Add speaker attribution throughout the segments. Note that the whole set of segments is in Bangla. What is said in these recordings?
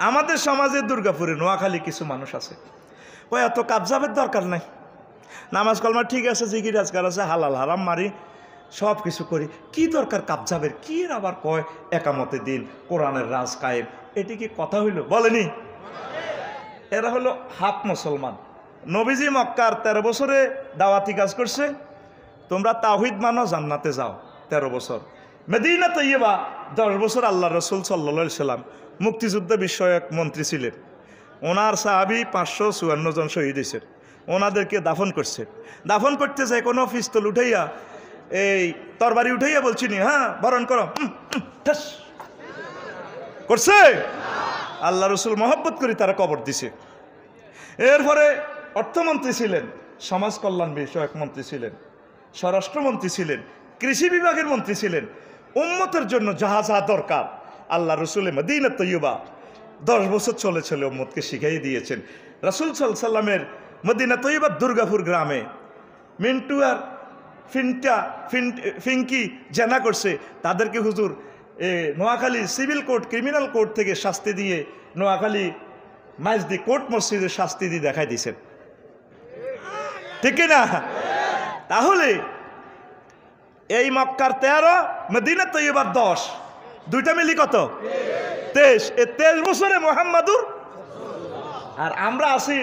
Speaker 1: আমাদের সমাজে দুর্গাপুরে নোয়াখালী কিছু মানুষ আছে ওই এত কাবজাবের দরকার নাই, নামাজ কলমা ঠিক আছে, জিকির আজকার আছে, হালাল হারাম মারি, সব কিছু করি, কি দরকার কাবজাবের? কি আবার কয় একামতে দিন, কোরআনের রাজ কায়েম, এটি কি কথা হইল? বলেনি? এরা হলো হাফ মুসলমান। নবীজি মক্কার 13 বছরে দাওয়াতি কাজ করছে, তোমরা তাওহীদ মানো জান্নাতে যাও 13 বছর। মদিনা তৈয়বা 10 বছর আল্লাহ রসুল সাল্লাল্লাহু আলাইহি সাল্লাম মুক্তিযুদ্ধ বিষয়ক মন্ত্রী ছিলেন, ওনার সাহাবি 554 জন শহীদ হয়েছেন, ওনাদেরকে দাফন করছে। দাফন করতে যায় কোনো পিস্তল উঠাইয়া, এই তরবারি উঠাইয়া বলছি নি, হ্যাঁ বরণ করো, ঠাস করছে। আল্লাহ রসুল মহব্বত করে তারা কবর দিছে। এরপরে অর্থমন্ত্রী ছিলেন, সমাজ কল্যাণ বিষয়ক মন্ত্রী ছিলেন, স্বরাষ্ট্রমন্ত্রী ছিলেন, কৃষি বিভাগের মন্ত্রী ছিলেন। উম্মতের জন্য যাহা যাহা দরকার আল্লাহ রসুলের মদিনা তৈয়বা 10 বছর চলেছিল, উম্মতকে শিখাই দিয়েছেন। রাসূল সাল্লাল্লাহু আলাইহি সাল্লামের মদিনা তৈয়বা দুর্গাপুর গ্রামে মিন্টু আর ফিঙ্কি জেনা করছে, তাদেরকে হুজুর Noakhali civil court criminal court থেকে শাস্তি দিয়ে নোয়াখালী মাইজদি কোর্ট মসজিদে শাস্তি দিয়ে দেখাই দিয়েছেন, ঠিক না? তাহলে এই মক্কার 13, মদিনা তৈয়বার 10, দুইটা মিলি কত? 23। এই 23 বছরে মুহাম্মাদুর, আর আমরা আছি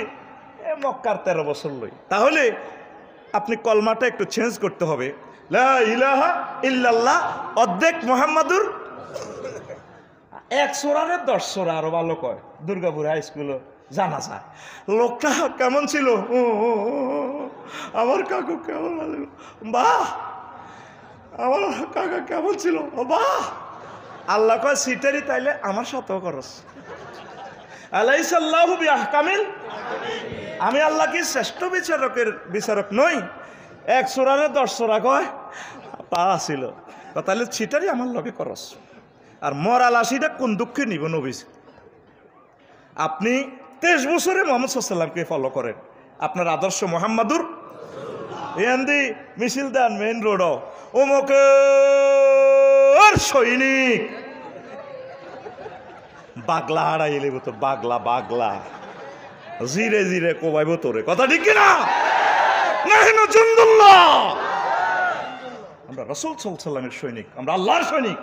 Speaker 1: মক্কার 13 বছর লই। তাহলে আপনি কলমাটা একটু চেঞ্জ করতে হবে, লা ইলাহা ইল্লাল্লাহ অর্ধেক মুহাম্মাদুর। 1 সূরারে 10 সূরা আরো ভালো কয়। দুর্গাপুর হাই স্কুলে জানা যায় লোকটা কেমন ছিল, আমার কাকু কেমন ভালো, বাহ আমার কাকা কেমন ছিল, বাহ। আল্লাহ কয় সিটারি, তাইলে আমার সাথেও করস। আলাইসাল্লাহু বিআহকামিল, আমি আল্লাহ কি শ্রেষ্ঠ বিচারক নই? 1 সূরারে 10 সূরা কয় পা ছিল, তাহলে সিটারি আমার লগে করস। আর মরাল আসিটা কোন দুঃখে নিব নবীজ? আপনি 23 বছরে মুহাম্মদ সাল্লাল্লাহু আলাইহি ওয়াসাল্লামকে ফলো করেন, আপনার আদর্শ মুহাম্মাদুর। এন্দি মিছিল দেন মেইন রোড, অমুকের সৈনিক বাগলা হারাই এলিব, তো বাগলা বাগলা জিরে জিরে কোবাইব তোরে, কথা ঠিক কিনা? নাহনু জুনদুল্লাহ, আমরা রাসূল সাল্লাল্লাহু আলাইহি ওয়াসাল্লামের সৈনিক, আমরা আল্লাহর সৈনিক।